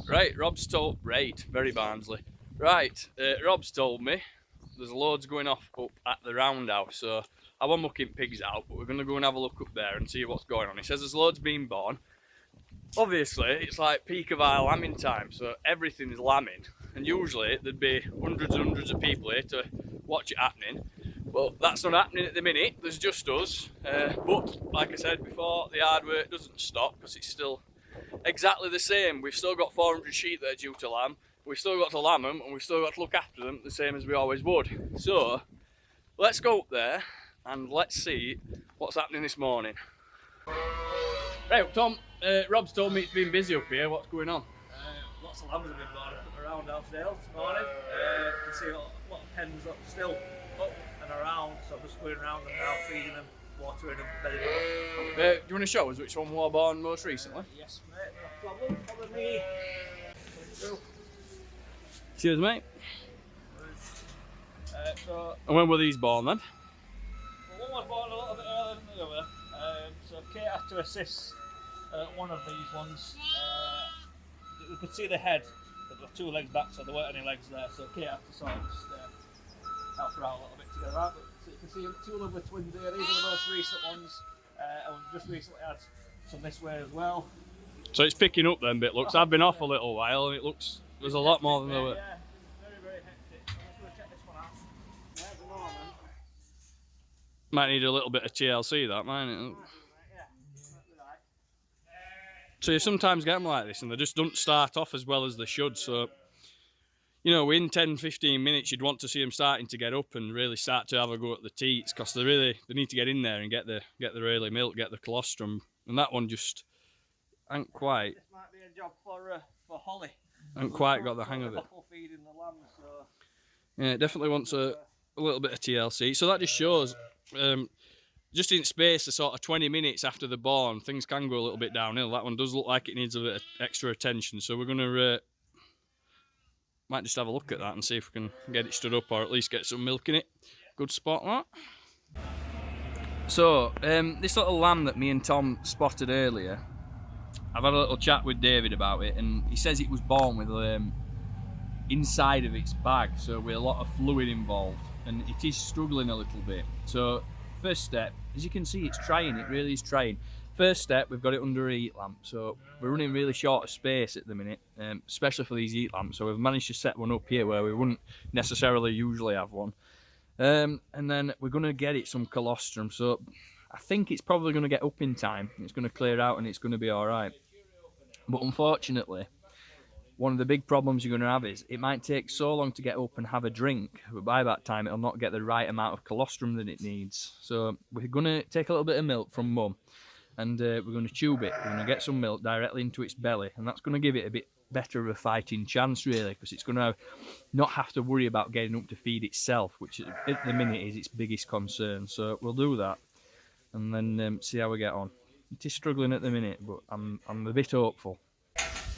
Right, very Barnsley. Right, Rob's told me there's loads going off up at the roundhouse, so I wasn't looking pigs out, but we're going to go and have a look up there and see what's going on. He says there's loads being born. Obviously, it's like peak of our lambing time, so everything is lambing, and usually there'd be hundreds and hundreds of people here to watch it happening. But that's not happening at the minute, there's just us. But like I said before, the hard work doesn't stop because it's still exactly the same. We've still got 400 sheep that are due to lamb, we've still got to lamb them, and we've still got to look after them the same as we always would. So let's go up there and let's see what's happening this morning. Right, Tom, Rob's told me it's been busy up here. What's going on? Lots of lambs have been born up at the roundhouse Dale this morning. You can see a lot of pens up, still up and around, so I'm just going around them now, feeding them, watering them, bedding them up. Do you want to show us which one were born most recently? Yes, mate, no problem. Follow me. Cheers, mate. So, And when were these born then? well, one was born a little bit earlier than the other, so Kate had to assist one of these ones. We could see the head, but there were two legs back, so there weren't any legs there, so Kate had to sort of just help her out a little bit to get her out. But so you can see two lovely twins here. These are the most recent ones, and we've just recently had some this way as well. So it's picking up then, bit looks. I've been off a little while and it looks there's a lot more than there were. Yeah, very, very hectic. I'm just going to check this one out. There's the moment. Might need a little bit of TLC, that might it? Yeah, right. So you sometimes get them like this and they just don't start off as well as they should. So, you know, in 10-15 minutes you'd want to see them starting to get up and really start to have a go at the teats, because they need to get in there and get the early milk, get the colostrum, and that one just ain't quite. This might be a job for Holly. Ain't quite got the hang of it. Bottle feeding the lambs, so. Yeah, it definitely wants a little bit of TLC. So that just shows, just in space of sort of 20 minutes after they're born, things can go a little bit downhill. That one does look like it needs a bit of extra attention. So we're going to, might just have a look at that and see if we can get it stood up or at least get some milk in it. Good spot, that. So, this little lamb that me and Tom spotted earlier, I've had a little chat with David about it, and he says it was born with inside of its bag, so with a lot of fluid involved, and it is struggling a little bit. So first step, as you can see, it's trying, it really is trying. First step, we've got it under a heat lamp, so we're running really short of space at the minute, especially for these heat lamps, so we've managed to set one up here where we wouldn't necessarily usually have one. And then we're going to get it some colostrum, so I think it's probably going to get up in time, it's going to clear out and it's going to be alright. But unfortunately, one of the big problems you're going to have is it might take so long to get up and have a drink, but by that time it'll not get the right amount of colostrum that it needs. So we're going to take a little bit of milk from mum and we're going to tube it. We're going to get some milk directly into its belly, and that's going to give it a bit better of a fighting chance really, because it's going to not have to worry about getting up to feed itself, which at the minute is its biggest concern. So we'll do that and then see how we get on. It is struggling at the minute, but I'm a bit hopeful.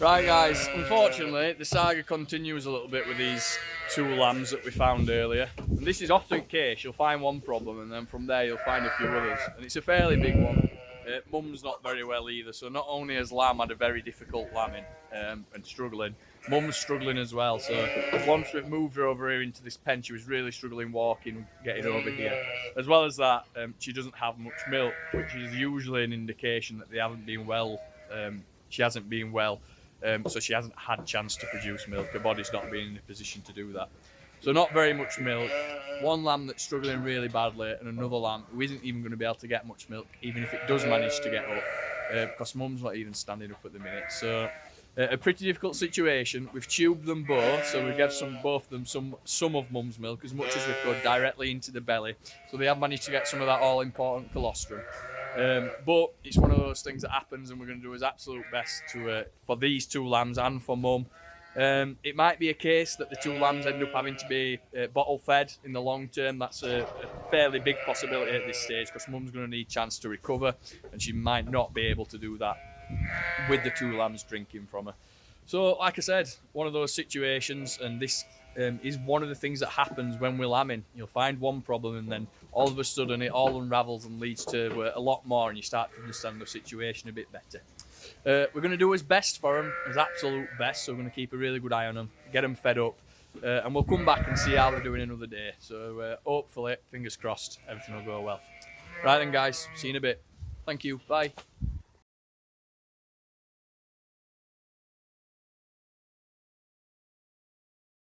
Right guys, unfortunately the saga continues a little bit with these two lambs that we found earlier. And this is often the case, you'll find one problem and then from there you'll find a few others. And it's a fairly big one. Mum's not very well either, so not only has Lamb had a very difficult lambing and struggling, Mum's struggling as well. So once we've moved her over here into this pen, she was really struggling walking, getting over here. As well as that, she doesn't have much milk, which is usually an indication that they haven't been well. She hasn't been well, so she hasn't had a chance to produce milk. Her body's not been in a position to do that. So not very much milk. One lamb that's struggling really badly, and another lamb who isn't even going to be able to get much milk, even if it does manage to get up, because Mum's not even standing up at the minute. So a pretty difficult situation. We've tubed them both, so we gave both of them some of Mum's milk, as much as we could, directly into the belly. So they have managed to get some of that all-important colostrum. But it's one of those things that happens, and we're going to do his absolute best to for these two lambs and for Mum. It might be a case that the two lambs end up having to be bottle fed in the long term. That's a fairly big possibility at this stage, because Mum's going to need a chance to recover, and she might not be able to do that with the two lambs drinking from her. So like I said, one of those situations, and this is one of the things that happens when we're lambing. You'll find one problem and then all of a sudden it all unravels and leads to a lot more, and you start to understand the situation a bit better. we're going to do his best for him, his absolute best. So we're going to keep a really good eye on him, get him fed up, and we'll come back and see how they're doing another day. So hopefully, fingers crossed, everything will go well. Right then, guys, see you in a bit. Thank you. Bye.